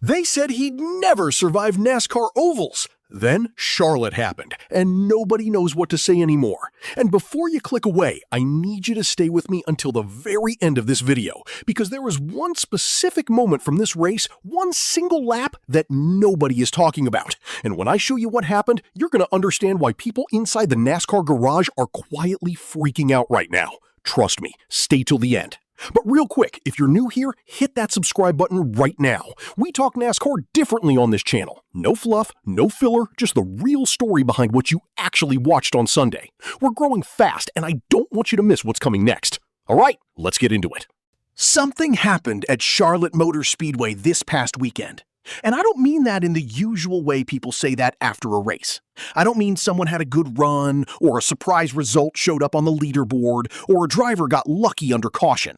They said he'd never survive NASCAR ovals. Then Charlotte happened, and nobody knows what to say anymore. And before you click away, I need you to stay with me until the very end of this video, because there is one specific moment from this race, one single lap, that nobody is talking about. And when I show you what happened, you're going to understand why people inside the NASCAR garage are quietly freaking out right now. Trust me, stay till the end. But real quick, if you're new here, hit that subscribe button right now. We talk NASCAR differently on this channel. No fluff, no filler, just the real story behind what you actually watched on Sunday. We're growing fast, and I don't want you to miss what's coming next. All right, let's get into it. Something happened at Charlotte Motor Speedway this past weekend. And I don't mean that in the usual way people say that after a race. I don't mean someone had a good run, or a surprise result showed up on the leaderboard, or a driver got lucky under caution.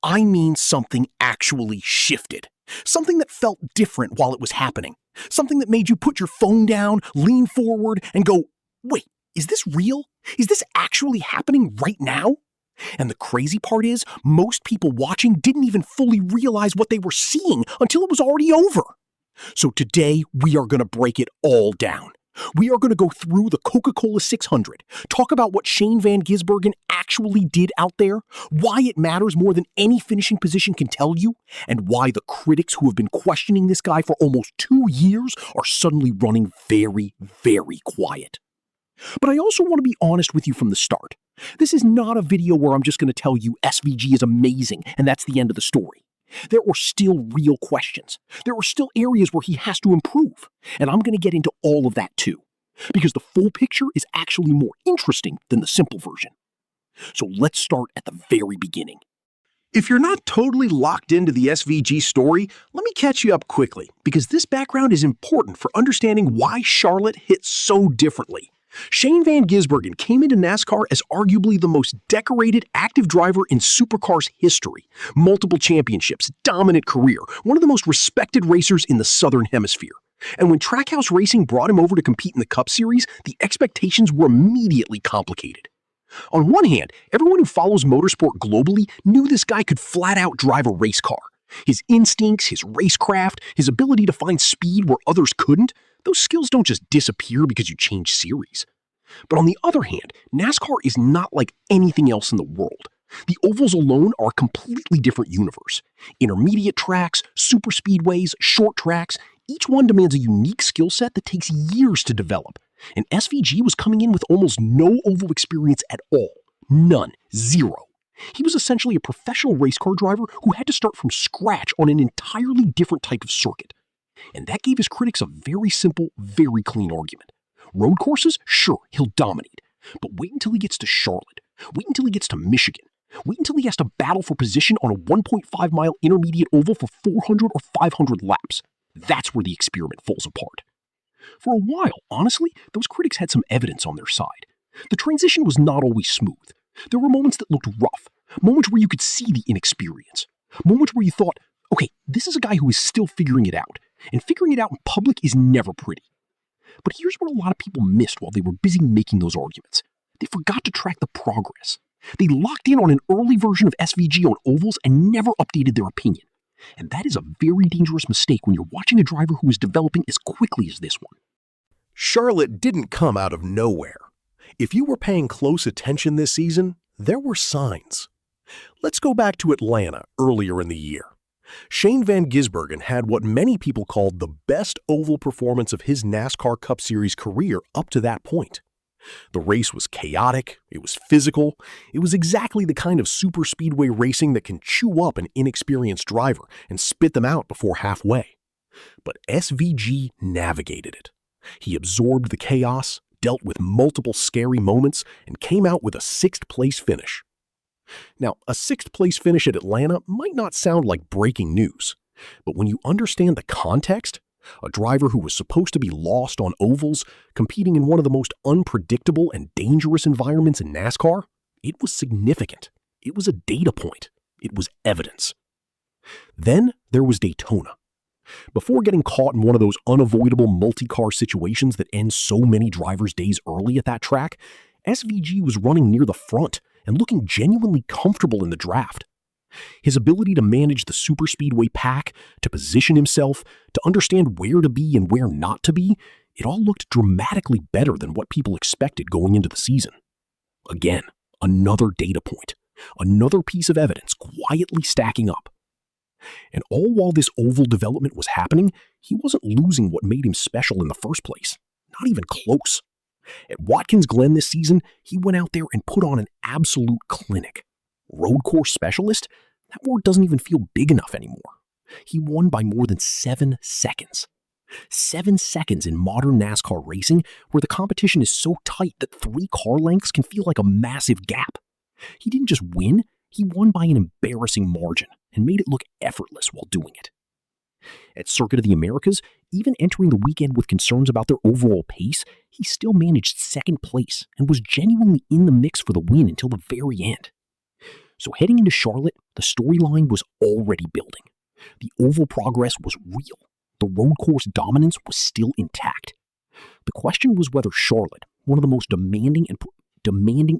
I mean something actually shifted. Something that felt different while it was happening. Something that made you put your phone down, lean forward, and go, wait, is this real? Is this actually happening right now? And the crazy part is, most people watching didn't even fully realize what they were seeing until it was already over. So today, we are going to break it all down. We are going to go through the Coca-Cola 600, talk about what Shane Van Gisbergen actually did out there, why it matters more than any finishing position can tell you, and why the critics who have been questioning this guy for almost 2 years are suddenly running very, very quiet. But I also want to be honest with you from the start. This is not a video where I'm just going to tell you SVG is amazing and that's the end of the story. There are still real questions. There are still areas where he has to improve. And I'm going to get into all of that too. Because the full picture is actually more interesting than the simple version. So let's start at the very beginning. If you're not totally locked into the SVG story, let me catch you up quickly, because this background is important for understanding why Charlotte hit so differently. Shane Van Gisbergen came into NASCAR as arguably the most decorated active driver in supercars history. Multiple championships, dominant career, one of the most respected racers in the Southern Hemisphere. And when Trackhouse Racing brought him over to compete in the Cup Series, the expectations were immediately complicated. On one hand, everyone who follows motorsport globally knew this guy could flat out drive a race car. His instincts, his racecraft, his ability to find speed where others couldn't, those skills don't just disappear because you change series. But on the other hand, NASCAR is not like anything else in the world. The ovals alone are a completely different universe. Intermediate tracks, super speedways, short tracks, each one demands a unique skill set that takes years to develop. And SVG was coming in with almost no oval experience at all. None. Zero. He was essentially a professional race car driver who had to start from scratch on an entirely different type of circuit. And that gave his critics a very simple, very clean argument. Road courses? Sure, he'll dominate. But wait until he gets to Charlotte. Wait until he gets to Michigan. Wait until he has to battle for position on a 1.5-mile intermediate oval for 400 or 500 laps. That's where the experiment falls apart. For a while, honestly, those critics had some evidence on their side. The transition was not always smooth. There were moments that looked rough, moments where you could see the inexperience, moments where you thought, okay, this is a guy who is still figuring it out, and figuring it out in public is never pretty. But here's what a lot of people missed while they were busy making those arguments. They forgot to track the progress. They locked in on an early version of SVG on ovals and never updated their opinion. And that is a very dangerous mistake when you're watching a driver who is developing as quickly as this one. Charlotte didn't come out of nowhere. If you were paying close attention this season, there were signs. Let's go back to Atlanta earlier in the year. Shane Van Gisbergen had what many people called the best oval performance of his NASCAR Cup Series career up to that point. The race was chaotic, it was physical, it was exactly the kind of super speedway racing that can chew up an inexperienced driver and spit them out before halfway. But SVG navigated it. He absorbed the chaos, dealt with multiple scary moments, and came out with a 6th-place finish. Now, a 6th-place finish at Atlanta might not sound like breaking news, but when you understand the context, a driver who was supposed to be lost on ovals, competing in one of the most unpredictable and dangerous environments in NASCAR, it was significant. It was a data point. It was evidence. Then there was Daytona. Before getting caught in one of those unavoidable multi-car situations that end so many drivers' days early at that track, SVG was running near the front and looking genuinely comfortable in the draft. His ability to manage the superspeedway pack, to position himself, to understand where to be and where not to be, it all looked dramatically better than what people expected going into the season. Again, another data point, another piece of evidence quietly stacking up. And all while this oval development was happening, he wasn't losing what made him special in the first place. Not even close. At Watkins Glen this season, he went out there and put on an absolute clinic. Road course specialist? That word doesn't even feel big enough anymore. He won by more than 7 seconds. 7 seconds in modern NASCAR racing, where the competition is so tight that 3 car lengths can feel like a massive gap. He didn't just win, he won by an embarrassing margin and made it look effortless while doing it. At Circuit of the Americas, even entering the weekend with concerns about their overall pace, he still managed second place and was genuinely in the mix for the win until the very end. So heading into Charlotte, the storyline was already building. The oval progress was real. The road course dominance was still intact. The question was whether Charlotte, one of the most demanding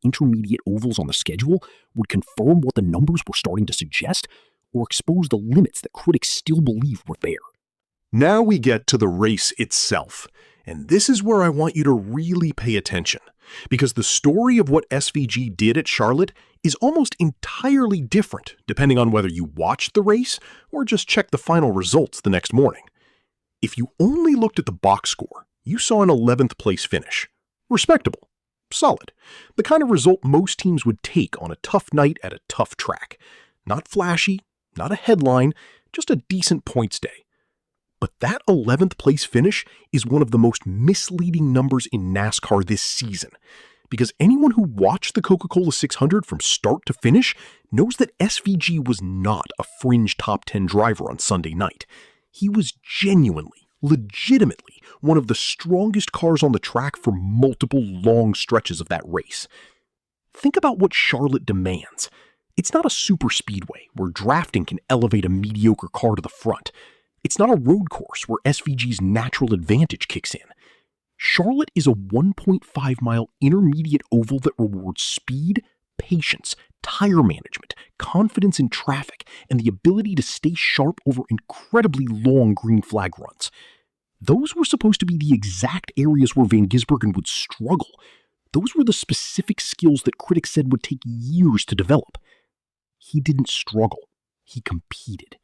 intermediate ovals on the schedule, would confirm what the numbers were starting to suggest or expose the limits that critics still believe were there. Now we get to the race itself, and this is where I want you to really pay attention, because the story of what SVG did at Charlotte is almost entirely different depending on whether you watched the race or just checked the final results the next morning. If you only looked at the box score, you saw an 11th place finish. Respectable. Solid. The kind of result most teams would take on a tough night at a tough track. Not flashy, not a headline, just a decent points day. But that 11th place finish is one of the most misleading numbers in NASCAR this season, because anyone who watched the Coca-Cola 600 from start to finish knows that SVG was not a fringe top 10 driver on Sunday night. He was genuinely, legitimately one of the strongest cars on the track for multiple long stretches of that race. Think about what Charlotte demands. It's not a super speedway where drafting can elevate a mediocre car to the front. It's not a road course where SVG's natural advantage kicks in. Charlotte is a 1.5-mile intermediate oval that rewards speed, patience, tire management, confidence in traffic, and the ability to stay sharp over incredibly long green flag runs. Those were supposed to be the exact areas where Van Gisbergen would struggle. Those were the specific skills that critics said would take years to develop. He didn't struggle. He competed.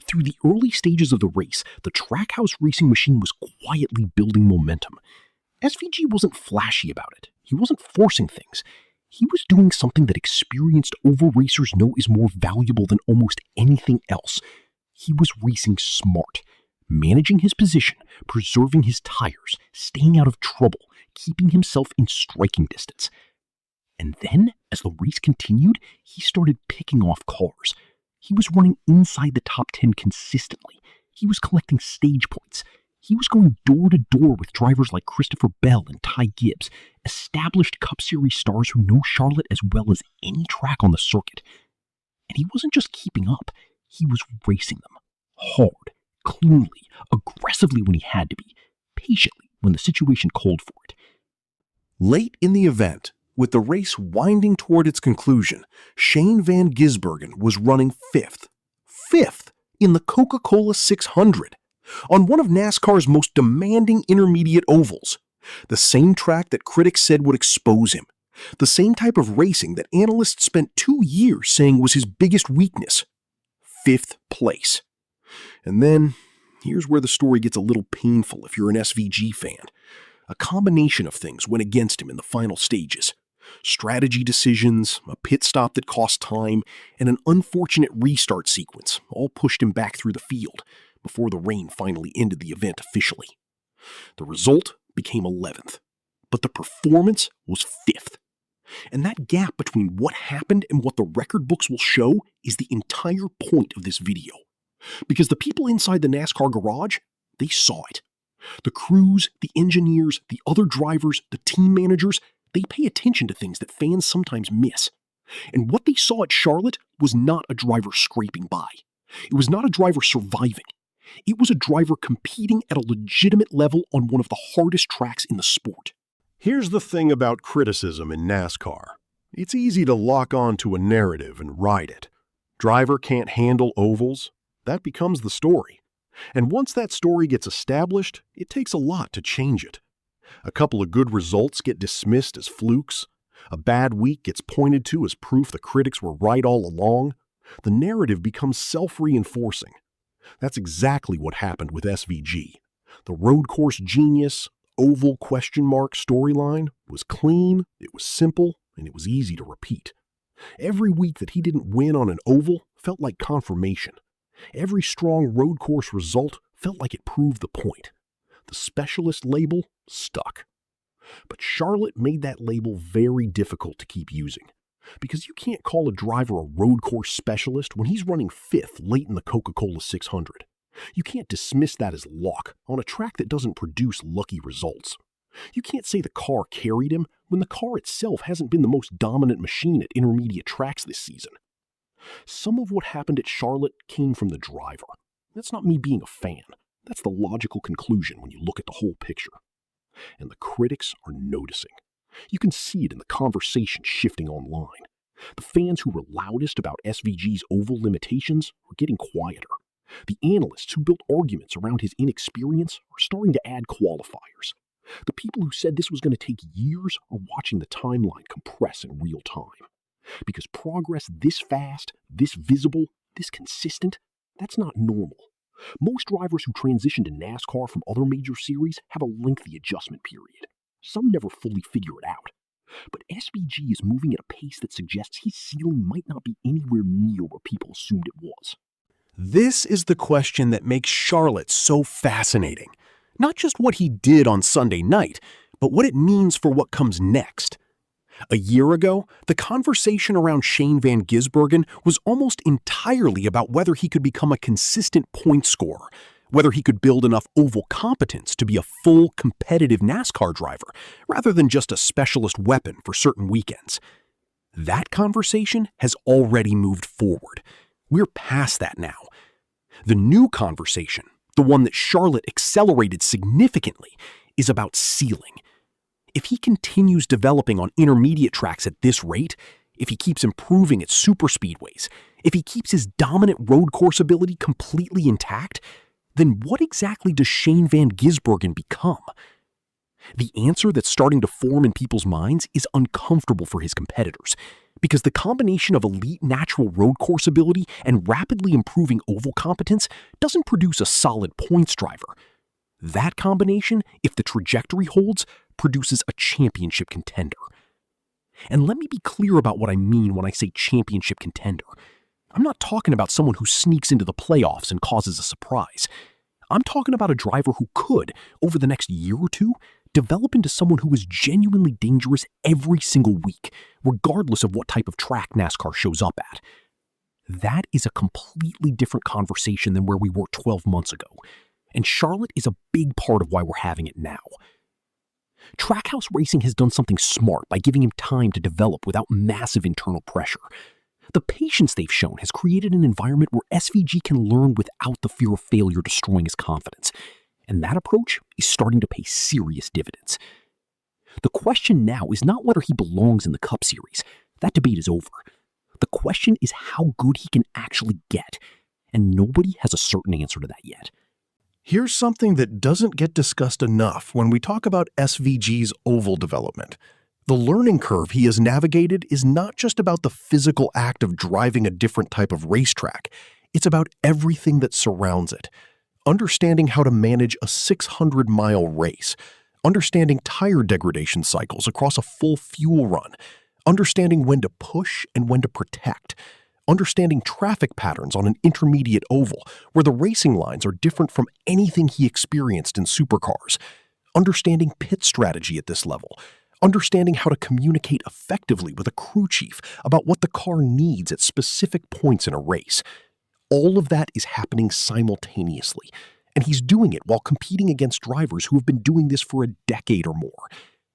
Through the early stages of the race, the Trackhouse racing machine was quietly building momentum. SVG wasn't flashy about it. He wasn't forcing things. He was doing something that experienced oval racers know is more valuable than almost anything else. He was racing smart, managing his position, preserving his tires, staying out of trouble, keeping himself in striking distance. And then, as the race continued, he started picking off cars. He was running inside the top 10 consistently. He was collecting stage points. He was going door to door with drivers like Christopher Bell and Ty Gibbs, established Cup Series stars who know Charlotte as well as any track on the circuit. And he wasn't just keeping up, he was racing them. Hard, cleanly, aggressively when he had to be, patiently when the situation called for it. Late in the event, with the race winding toward its conclusion, Shane Van Gisbergen was running fifth in the Coca-Cola 600, on one of NASCAR's most demanding intermediate ovals, the same track that critics said would expose him, the same type of racing that analysts spent 2 years saying was his biggest weakness. 5th place. And then, here's where the story gets a little painful if you're an SVG fan. A combination of things went against him in the final stages. Strategy decisions, a pit stop that cost time, and an unfortunate restart sequence all pushed him back through the field before the rain finally ended the event officially. The result became 11th, but the performance was 5th. And that gap between what happened and what the record books will show is the entire point of this video. Because the people inside the NASCAR garage, they saw it. The crews, the engineers, the other drivers, the team managers, they pay attention to things that fans sometimes miss. And what they saw at Charlotte was not a driver scraping by. It was not a driver surviving. It was a driver competing at a legitimate level on one of the hardest tracks in the sport. Here's the thing about criticism in NASCAR. It's easy to lock on to a narrative and ride it. Driver can't handle ovals. That becomes the story. And once that story gets established, it takes a lot to change it. A couple of good results get dismissed as flukes. A bad week gets pointed to as proof the critics were right all along. The narrative becomes self-reinforcing. That's exactly what happened with SVG. The road course genius, oval question mark storyline was clean, it was simple, and it was easy to repeat. Every week that he didn't win on an oval felt like confirmation. Every strong road course result felt like it proved the point. The specialist label stuck. But Charlotte made that label very difficult to keep using. Because you can't call a driver a road course specialist when he's running fifth late in the Coca-Cola 600. You can't dismiss that as luck on a track that doesn't produce lucky results. You can't say the car carried him when the car itself hasn't been the most dominant machine at intermediate tracks this season. Some of what happened at Charlotte came from the driver. That's not me being a fan. That's the logical conclusion when you look at the whole picture. And the critics are noticing. You can see it in the conversation shifting online. The fans who were loudest about SVG's oval limitations are getting quieter. The analysts who built arguments around his inexperience are starting to add qualifiers. The people who said this was going to take years are watching the timeline compress in real time. Because progress this fast, this visible, this consistent, that's not normal. Most drivers who transition to NASCAR from other major series have a lengthy adjustment period. Some never fully figure it out. But SVG is moving at a pace that suggests his ceiling might not be anywhere near where people assumed it was. This is the question that makes Charlotte so fascinating. Not just what he did on Sunday night, but what it means for what comes next. A year ago, the conversation around Shane Van Gisbergen was almost entirely about whether he could become a consistent point scorer, whether he could build enough oval competence to be a full competitive NASCAR driver, rather than just a specialist weapon for certain weekends. That conversation has already moved forward. We're past that now. The new conversation, the one that Charlotte accelerated significantly, is about ceiling. If he continues developing on intermediate tracks at this rate, if he keeps improving at superspeedways, if he keeps his dominant road course ability completely intact, then what exactly does Shane Van Gisbergen become? The answer that's starting to form in people's minds is uncomfortable for his competitors, because the combination of elite natural road course ability and rapidly improving oval competence doesn't produce a solid points driver. That combination, if the trajectory holds, produces a championship contender. And let me be clear about what I mean when I say championship contender. I'm not talking about someone who sneaks into the playoffs and causes a surprise. I'm talking about a driver who could, over the next year or two, develop into someone who is genuinely dangerous every single week, regardless of what type of track NASCAR shows up at. That is a completely different conversation than where we were 12 months ago, and Charlotte is a big part of why we're having it now. Trackhouse Racing has done something smart by giving him time to develop without massive internal pressure. The patience they've shown has created an environment where SVG can learn without the fear of failure destroying his confidence. And that approach is starting to pay serious dividends. The question now is not whether he belongs in the Cup Series. That debate is over. The question is how good he can actually get. And nobody has a certain answer to that yet. Here's something that doesn't get discussed enough when we talk about SVG's oval development. The learning curve he has navigated is not just about the physical act of driving a different type of racetrack. It's about everything that surrounds it. Understanding how to manage a 600-mile race, understanding tire degradation cycles across a full fuel run, understanding when to push and when to protect, understanding traffic patterns on an intermediate oval where the racing lines are different from anything he experienced in supercars, understanding pit strategy at this level, understanding how to communicate effectively with a crew chief about what the car needs at specific points in a race. All of that is happening simultaneously, and he's doing it while competing against drivers who have been doing this for a decade or more.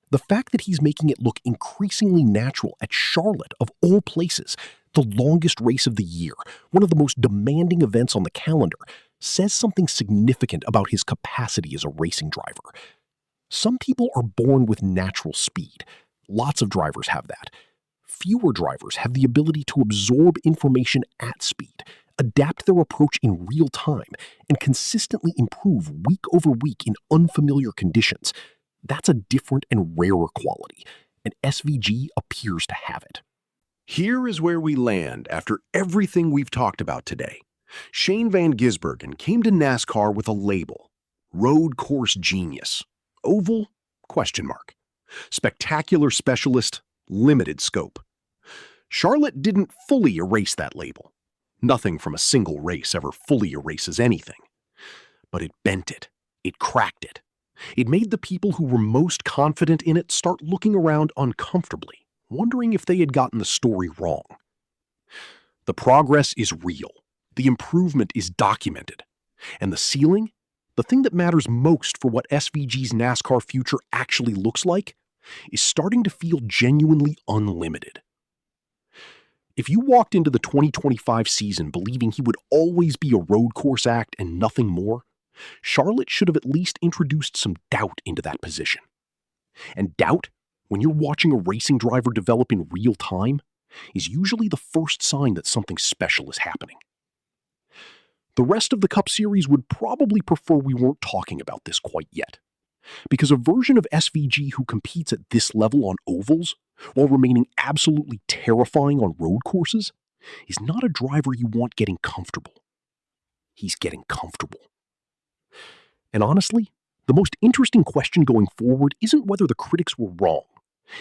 The fact that he's making it look increasingly natural at Charlotte, of all places, the longest race of the year, one of the most demanding events on the calendar, says something significant about his capacity as a racing driver. Some people are born with natural speed. Lots of drivers have that. fewer drivers have the ability to absorb information at speed, adapt their approach in real time, and consistently improve week over week in unfamiliar conditions. That's a different and rarer quality, and SVG appears to have it. Here is where we land after everything we've talked about today. Shane Van Gisbergen came to NASCAR with a label: Road Course Genius. Oval? Question mark. Spectacular specialist? Limited scope. Charlotte didn't fully erase that label. Nothing from a single race ever fully erases anything. But it bent it. It cracked it. It made the people who were most confident in it start looking around uncomfortably, wondering if they had gotten the story wrong. The progress is real. The improvement is documented. And the ceiling, the thing that matters most for what SVG's NASCAR future actually looks like, is starting to feel genuinely unlimited. If you walked into the 2025 season believing he would always be a road course act and nothing more, Charlotte should have at least introduced some doubt into that position. And doubt, when you're watching a racing driver develop in real time, is usually the first sign that something special is happening. The rest of the Cup Series would probably prefer we weren't talking about this quite yet, because a version of SVG who competes at this level on ovals, while remaining absolutely terrifying on road courses, is not a driver you want getting comfortable. He's getting comfortable. And honestly, the most interesting question going forward isn't whether the critics were wrong.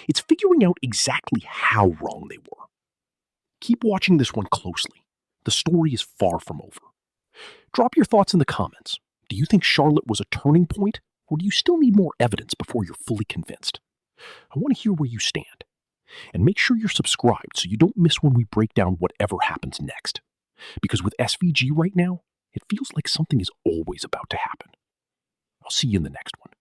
It's figuring out exactly how wrong they were. Keep watching this one closely. The story is far from over. Drop your thoughts in the comments. Do you think Charlotte was a turning point, or do you still need more evidence before you're fully convinced? I want to hear where you stand. And make sure you're subscribed so you don't miss when we break down whatever happens next. Because with SVG right now, it feels like something is always about to happen. I'll see you in the next one.